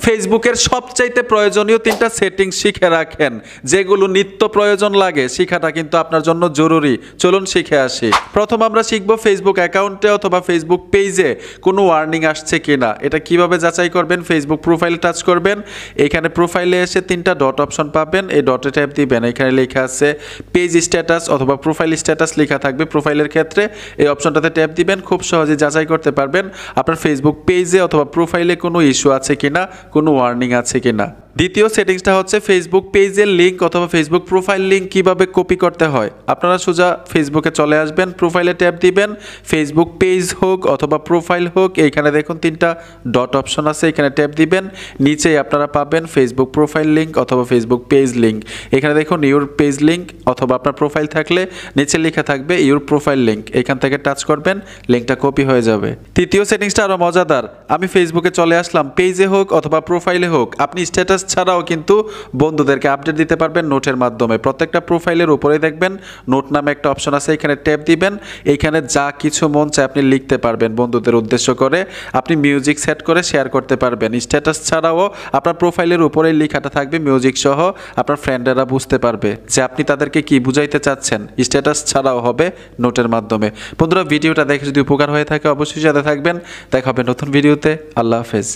ফেসবুকের সবচাইতে প্রয়োজনীয় 3টা সেটিংস শিখে রাখেন, যেগুলো নিত্য প্রয়োজন লাগে। শিখাটা কিন্তু আপনার জন্য জরুরি। চলুন শিখে আসি। প্রথম আমরা শিখব ফেসবুক অ্যাকাউন্টে অথবা ফেসবুক পেজে কোনো ওয়ার্নিং আসছে কিনা। এটা কিভাবে যাচাই করবেন? ফেসবুক প্রোফাইলে টাচ করবেন, এখানে প্রোফাইলে এসে 3টা ডট অপশন পাবেন, এই ডটে ট্যাপ দিবেন। এখানে লেখা আছে পেজ স্ট্যাটাস অথবা প্রোফাইল স্ট্যাটাস লেখা থাকবে। প্রোফাইলের ক্ষেত্রে এই অপশনটাতে ট্যাপ দিবেন। খুব সহজে যাচাই করতে পারবেন আপনার ফেসবুক পেজে অথবা প্রোফাইলে কোনো ইস্যু আছে কিনা, কোনো ওয়ার্নিং আছে কিনা। দ্বিতীয় সেটিংসটা হচ্ছে ফেসবুক পেজের লিঙ্ক অথবা ফেসবুক প্রোফাইল লিঙ্ক কিভাবে কপি করতে হয়। আপনারা সোজা ফেসবুকে চলে আসবেন, প্রোফাইলে ট্যাপ দিবেন, ফেসবুক পেজ হোক অথবা প্রোফাইল হোক, এইখানে দেখুন 3টা ডট অপশন আছে, এখানে ট্যাপ দিবেন। নিচেই আপনারা পাবেন ফেসবুক প্রোফাইল লিঙ্ক অথবা ফেসবুক পেজ লিঙ্ক। এখানে দেখুন ইউর পেজ লিঙ্ক অথবা আপনার প্রোফাইল থাকলে নিচে লেখা থাকবে ইউর প্রোফাইল লিঙ্ক, এখান থেকে টাচ করবেন, লিঙ্কটা কপি হয়ে যাবে। তৃতীয় সেটিংসটা আরও মজাদার। আমি ফেসবুকে চলে আসলাম, পেজে হোক অথবা প্রোফাইলে হোক, আপনি স্ট্যাটাস ছাড়াও কিন্তু বন্ধুদেরকে আপডেট দিতে পারবেন নোটের মাধ্যমে। প্রত্যেকটা প্রোফাইলের উপরে দেখবেন নোট নামে একটা অপশন আছে, এখানে ট্যাপ দিবেন। এখানে যা কিছু মন চায় আপনি লিখতে পারবেন বন্ধুদের উদ্দেশ্য করে। আপনি মিউজিক সেট করে শেয়ার করতে পারবেন। স্ট্যাটাস ছাড়াও আপনার প্রোফাইলের উপরেই লেখাটা থাকবে মিউজিক সহ, আপনার ফ্রেন্ডেরা বুঝতে পারবে যে আপনি তাদেরকে কি বুঝাইতে চাচ্ছেন। স্ট্যাটাস ছাড়াও হবে নোটের মাধ্যমে। বন্ধুরা, ভিডিওটা দেখে যদি উপকার হয়ে থাকে অবশ্যই সাথে থাকবেন। দেখা হবে নতুন ভিডিওতে। আল্লাহ হাফেজ।